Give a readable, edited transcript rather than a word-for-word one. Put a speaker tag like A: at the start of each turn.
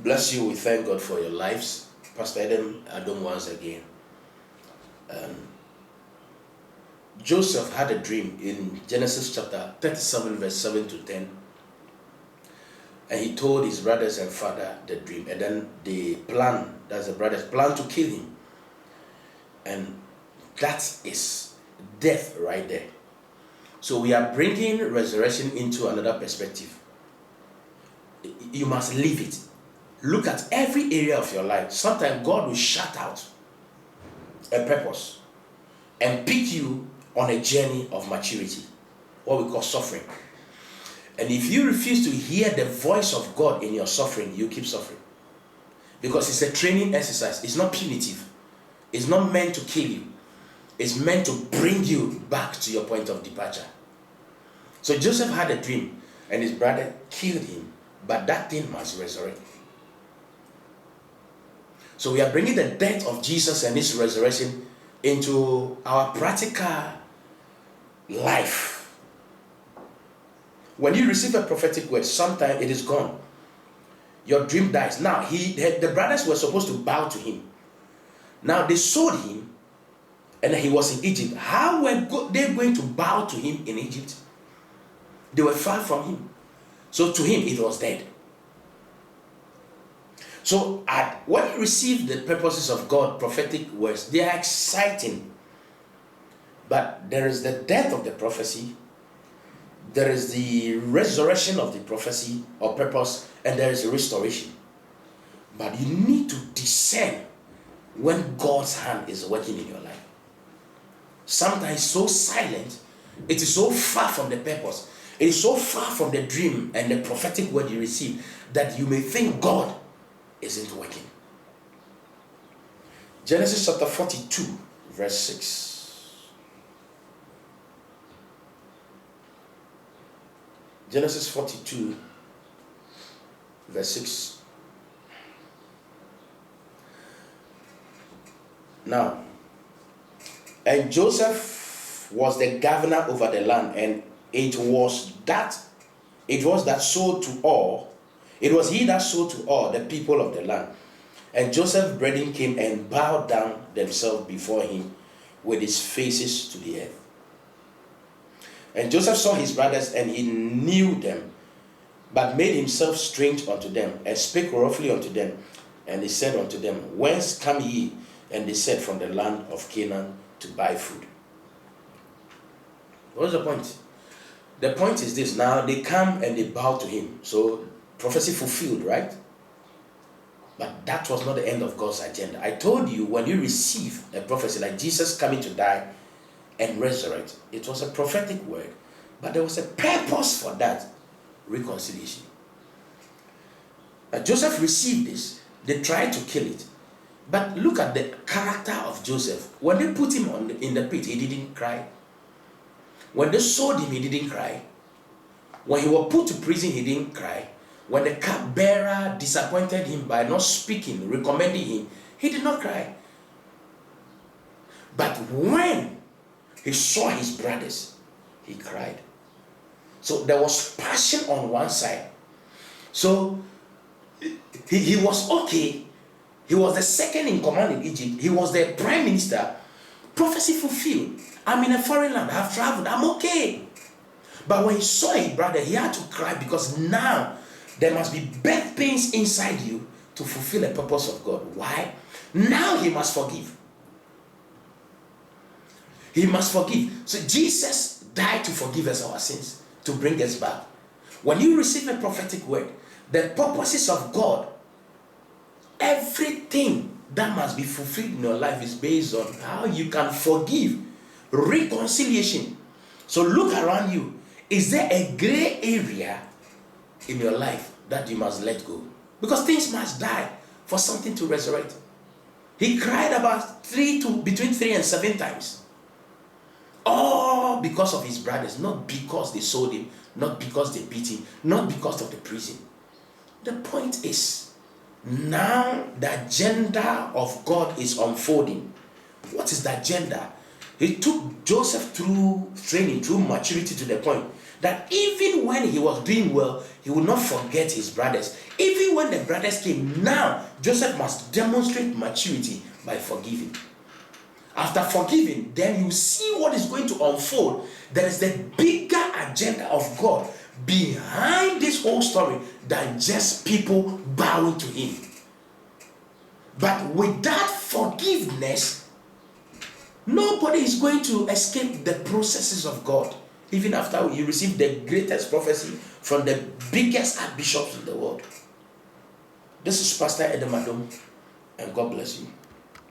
A: Bless you. We thank God for your lives. Pastor Adam Adom once again. Joseph had a dream in Genesis chapter 37 verse 7 to 10. And he told his brothers and father the dream. And then the brothers plan to kill him. And that is death right there. So we are bringing resurrection into another perspective. You must leave it. Look at every area of your life. Sometimes God will shut out a purpose and pick you on a journey of maturity, what we call suffering. And if you refuse to hear the voice of God in your suffering, you keep suffering. Because it's a training exercise. It's not punitive. It's not meant to kill you. It's meant to bring you back to your point of departure. So Joseph had a dream and his brother killed him, but that thing must resurrect. So we are bringing the death of Jesus and his resurrection into our practical life. When you receive a prophetic word, sometimes it is gone. Your dream dies. Now, the brothers were supposed to bow to him. Now, they sold him and he was in Egypt. How were they going to bow to him in Egypt? They were far from him. So to him, it was dead. So when you receive the purposes of God, prophetic words, they are exciting. But there is the death of the prophecy, there is the resurrection of the prophecy or purpose, and there is a restoration. But you need to discern when God's hand is working in your life. Sometimes it's so silent, it is so far from the purpose, it is so far from the dream and the prophetic word you receive that you may think God isn't working. Genesis chapter 42, verse 6. Genesis 42, verse 6. Now, and Joseph was the governor over the land, and it was he that sold to all the people of the land. And Joseph's brethren came and bowed down themselves before him with his faces to the earth. And Joseph saw his brothers, and he knew them, but made himself strange unto them, and spake roughly unto them. And he said unto them, Whence come ye? And they said, From the land of Canaan, to buy food. What's the point? The point is this. Now they come and they bow to him. So prophecy fulfilled, right? But that was not the end of God's agenda. I told you, when you receive a prophecy like Jesus coming to die and resurrect, it was a prophetic word, but there was a purpose for that: reconciliation. Joseph received this. They tried to kill it, but look at the character of Joseph. When they put him in the pit, he didn't cry. When they sold him, he didn't cry. When he was put to prison, he didn't cry. When the cupbearer disappointed him by not speaking, recommending him, he did not cry. But when he saw his brothers, he cried. So there was passion on one side. So he was okay. He was the second in command in Egypt. He was the prime minister. Prophecy fulfilled. I'm in a foreign land. I've traveled. I'm okay. But when he saw his brother, he had to cry, because now there must be birth pains inside you to fulfill the purpose of God. Why? Now he must forgive. He must forgive. So Jesus died to forgive us our sins, to bring us back. When you receive a prophetic word, the purposes of God, everything that must be fulfilled in your life is based on how you can forgive. Reconciliation. So look around you. Is there a gray area in your life that you must let go? Because things must die for something to resurrect. He cried about between 3 and 7 times. All because of his brothers, not because they sold him, not because they beat him, not because of the prison. The point is, now the agenda of God is unfolding. What is the agenda? He took Joseph through training, through maturity, to the point that even when he was doing well, he would not forget his brothers. Even when the brothers came, now Joseph must demonstrate maturity by forgiving. After forgiving, then you see what is going to unfold. There is the bigger agenda of God behind this whole story than just people bowing to him. But without forgiveness, nobody is going to escape the processes of God. Even after you receive the greatest prophecy from the biggest archbishops in the world. This is Pastor Edemadom, and God bless you.